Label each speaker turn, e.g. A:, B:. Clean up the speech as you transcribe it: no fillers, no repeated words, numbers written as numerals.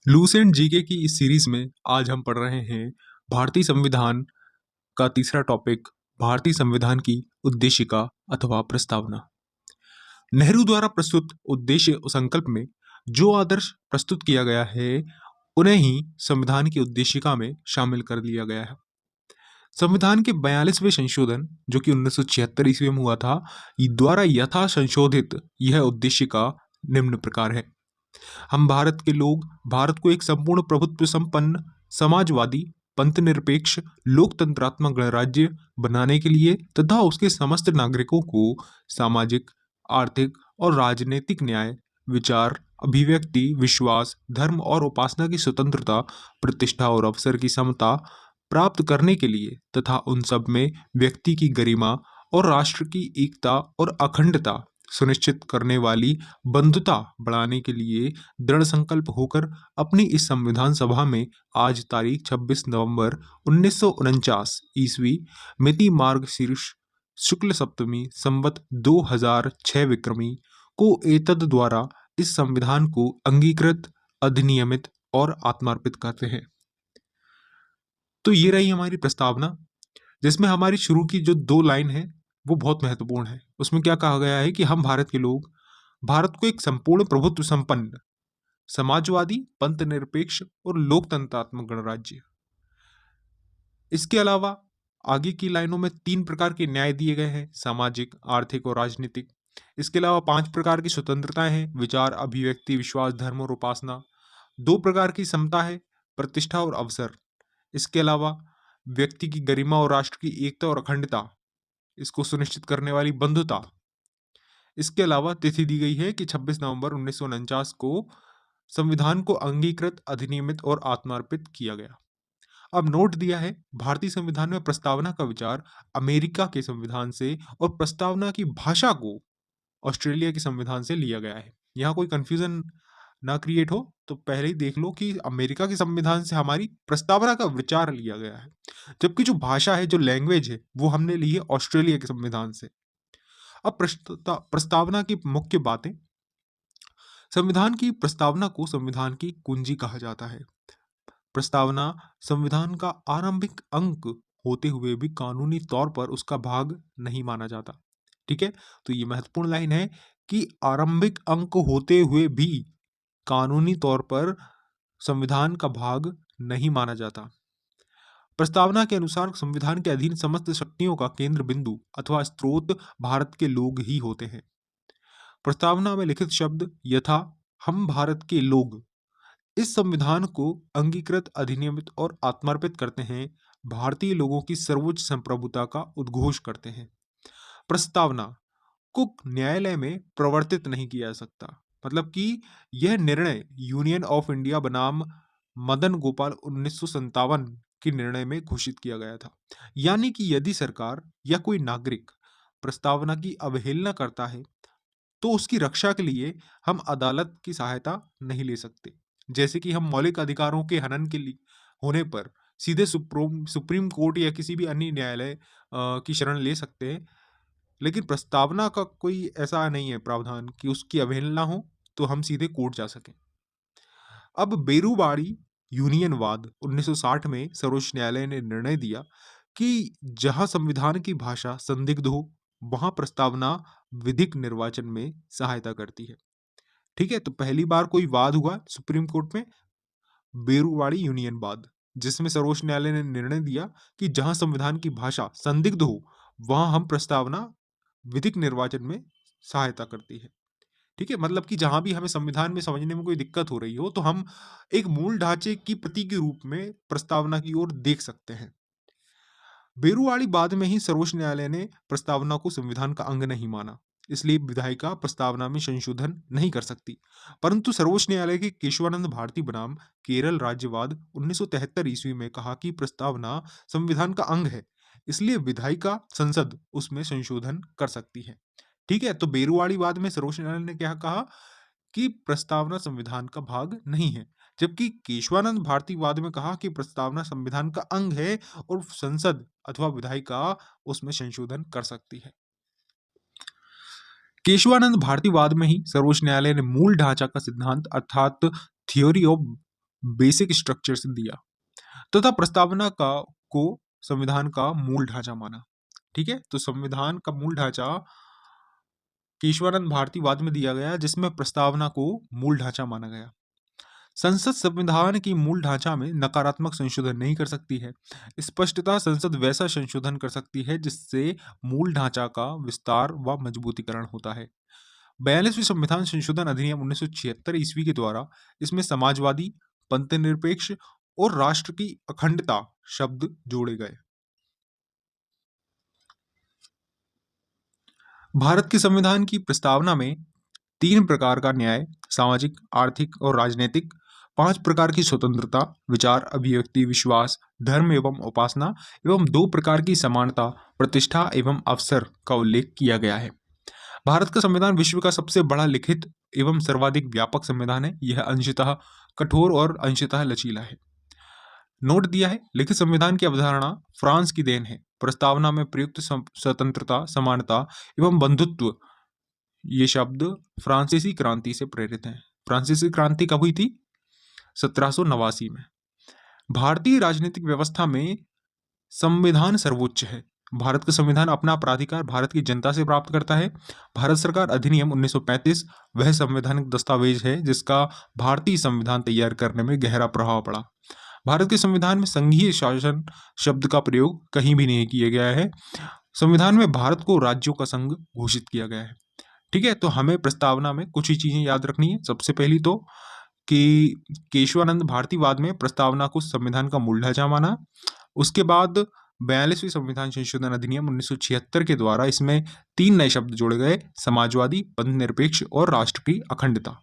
A: Lucent GK की इस series में आज हम पढ़ रहे हैं भारतीय संविधान का तीसरा टॉपिक, भारतीय संविधान की उद्देशिका अथवा प्रस्तावना। नेहरू द्वारा प्रस्तुत उद्देश्य संकल्प में जो आदर्श प्रस्तुत किया गया है उन्हें ही संविधान की उद्देशिका में शामिल कर लिया गया है। संविधान के 42वें संशोधन जो कि 1976 ईस्वी में हुआ था, द्वारा यथा संशोधित यह उद्देशिका निम्न प्रकार है। हम भारत के लोग भारत को एक संपूर्ण प्रभुत्व संपन्न समाजवादी पंथनिरपेक्ष लोकतंत्रात्मक गणराज्य बनाने के लिए तथा उसके समस्त नागरिकों को सामाजिक, आर्थिक और राजनीतिक न्याय, विचार, अभिव्यक्ति, विश्वास, धर्म और उपासना की स्वतंत्रता, प्रतिष्ठा और अवसर की समता प्राप्त करने के लिए तथा उन सब में व्यक्ति की गरिमा और राष्ट्र की एकता और अखंडता सुनिश्चित करने वाली बंधुता बढ़ाने के लिए दृढ़ संकल्प होकर अपनी इस संविधान सभा में आज तारीख 26 नवंबर 1949 ईस्वी मिति मार्गशीर्ष शुक्ल सप्तमी संवत 2006 विक्रमी को एतद द्वारा इस संविधान को अंगीकृत, अधिनियमित और आत्मार्पित करते हैं। तो ये रही हमारी प्रस्तावना, जिसमें हमारी शुरू की जो 2 लाइन है वो बहुत महत्वपूर्ण है। उसमें क्या कहा गया है कि हम भारत के लोग भारत को एक संपूर्ण प्रभुत्व संपन्न समाजवादी पंथनिरपेक्ष और लोकतंत्रात्मक गणराज्य। इसके अलावा आगे की लाइनों में 3 प्रकार के न्याय दिए गए हैं, सामाजिक, आर्थिक और राजनीतिक। इसके अलावा 5 प्रकार की स्वतंत्रताएं हैं, विचार, अभिव्यक्ति, विश्वास, धर्म और उपासना। 2 प्रकार की समता है, प्रतिष्ठा और अवसर। इसके अलावा व्यक्ति की गरिमा और राष्ट्र की एकता और अखंडता इसको सुनिश्चित करने वाली बंधुता। इसके अलावा तिथि दी गई है कि 26 नवंबर 1949 को संविधान को अंगीकृत, अधिनियमित और आत्मार्पित किया गया। अब नोट दिया है, भारतीय संविधान में प्रस्तावना का विचार अमेरिका के संविधान से और प्रस्तावना की भाषा को ऑस्ट्रेलिया के संविधान से लिया गया है। यहाँ कोई कंफ्यूजन ना क्रिएट हो तो पहले ही देख लो कि अमेरिका के संविधान से हमारी प्रस्तावना का विचार लिया गया है, जबकि जो भाषा है, जो लैंग्वेज है, वो हमने ली है ऑस्ट्रेलिया के संविधान से। अब प्रस्तावना की मुख्य बातें। संविधान की प्रस्तावना को संविधान की कुंजी कहा जाता है। प्रस्तावना संविधान का आरंभिक अंक होते हुए भी कानूनी तौर पर उसका भाग नहीं माना जाता। ठीक है, तो ये महत्वपूर्ण लाइन है कि आरंभिक अंक होते हुए भी कानूनी तौर पर संविधान का भाग नहीं माना जाता। प्रस्तावना के अनुसार संविधान के अधीन समस्त शक्तियों का केंद्र बिंदु अथवा स्रोत भारत के लोग ही होते हैं। प्रस्तावना में लिखित शब्द यथा हम भारत के लोग इस संविधान को अंगीकृत, अधिनियमित और आत्मार्पित करते हैं, भारतीय लोगों की सर्वोच्च संप्रभुता का उद्घोष करते हैं। प्रस्तावना को न्यायालय में प्रवर्तित नहीं किया जा सकता, मतलब कि यह निर्णय यूनियन ऑफ इंडिया बनाम मदन गोपाल 1957 के निर्णय में घोषित किया गया था। यानी कि यदि सरकार या कोई नागरिक प्रस्तावना की अवहेलना करता है तो उसकी रक्षा के लिए हम अदालत की सहायता नहीं ले सकते। जैसे कि हम मौलिक अधिकारों के हनन के लिए होने पर सीधे सुप्रीम कोर्ट या किसी भी अन्य न्यायालय की शरण ले सकते हैं, लेकिन प्रस्तावना का कोई ऐसा नहीं है प्रावधान कि उसकी अवहेलना हो तो हम सीधे कोर्ट जा सकें। अब बेरूवाड़ी यूनियनवाद 1960 में सर्वोच्च न्यायालय ने निर्णय दिया कि जहां संविधान की भाषा संदिग्ध हो वहां प्रस्तावना विधिक निर्वाचन में सहायता करती है। ठीक है, तो पहली बार कोई वाद हुआ सुप्रीम कोर्ट में, बेरूवाड़ी यूनियन वाद, जिसमें सर्वोच्च न्यायालय ने निर्णय दिया कि जहां संविधान की भाषा संदिग्ध हो वहां हम प्रस्तावना विधिक निर्वाचन में सहायता करती है। ठीक है, मतलब कि जहां भी हमें संविधान में समझने में कोई दिक्कत हो रही हो तो हम एक मूल ढांचे की प्रति के रूप में प्रस्तावना की ओर देख सकते हैं। बेरूवाड़ी बाद में ही सर्वोच्च न्यायालय ने प्रस्तावना को संविधान का अंग नहीं माना, इसलिए विधायिका प्रस्तावना में संशोधन नहीं कर सकती। परंतु सर्वोच्च न्यायालय के केशवानंद भारती बनाम केरल राज्यवाद 1973 ईस्वी में कहा कि प्रस्तावना संविधान का अंग है, इसलिए विधायिका संसद उसमें संशोधन कर सकती है। ठीक है, तो बेरूवाड़ी वाद में सर्वोच्च न्यायालय ने क्या कहा कि प्रस्तावना संविधान का भाग नहीं है, जबकि केशवानंद भारती वाद में कहा कि प्रस्तावना संविधान का अंग है और संसद अथवा विधायिका उसमें संशोधन कर सकती है। केशवानंद भारती वाद में ही सर्वोच्च न्यायालय ने मूल ढांचा का सिद्धांत अर्थात थियोरी ऑफ बेसिक स्ट्रक्चर्स दिया तथा प्रस्तावना का को संविधान का मूल ढांचा माना। ठीक है, तो संविधान का मूल ढांचा केशवानंद भारतीवाद में दिया गया, जिसमें प्रस्तावना को मूल ढांचा माना गया। संसद संविधान की मूल ढांचा में नकारात्मक संशोधन नहीं कर सकती है। स्पष्टतः संसद वैसा संशोधन कर सकती है जिससे मूल ढांचा का विस्तार व मजबूतीकरण होता है। 42वें संविधान संशोधन अधिनियम 1976 ईस्वी के द्वारा इसमें समाजवादी, पंथनिरपेक्ष और राष्ट्र की अखंडता शब्द जोड़े गए। भारत के संविधान की प्रस्तावना में 3 प्रकार का न्याय, सामाजिक, आर्थिक और राजनीतिक, 5 प्रकार की स्वतंत्रता, विचार, अभिव्यक्ति, विश्वास, धर्म एवं उपासना एवं 2 प्रकार की समानता, प्रतिष्ठा एवं अवसर का उल्लेख किया गया है। भारत का संविधान विश्व का सबसे बड़ा लिखित एवं सर्वाधिक व्यापक संविधान है। यह अंशतः कठोर और अंशतः लचीला है। नोट दिया है, लिखित संविधान की अवधारणा फ्रांस की देन है। प्रस्तावना में प्रयुक्त स्वतंत्रता, समानता एवं बंधुत्व ये शब्द फ्रांसीसी क्रांति से प्रेरित हैं। फ्रांसीसी क्रांति कब हुई थी? 1789 में। भारतीय राजनीतिक व्यवस्था में संविधान सर्वोच्च है। भारत का संविधान अपना प्राधिकार भारत की जनता से प्राप्त करता है। भारत सरकार अधिनियम 1935 वह संवैधानिक दस्तावेज है जिसका भारतीय संविधान तैयार करने में गहरा प्रभाव पड़ा। भारत के संविधान में संघीय शासन शब्द का प्रयोग कहीं भी नहीं किया गया है। संविधान में भारत को राज्यों का संघ घोषित किया गया है। ठीक है, तो हमें प्रस्तावना में कुछ ही चीजें याद रखनी है। सबसे पहली तो कि केशवानंद भारतीवाद में प्रस्तावना को संविधान का मूल ढांचा माना। उसके बाद 42वें संविधान संशोधन अधिनियम 1976 के द्वारा इसमें 3 नए शब्द जोड़े गए, समाजवादी, पंथनिरपेक्ष और राष्ट्र की अखंडता।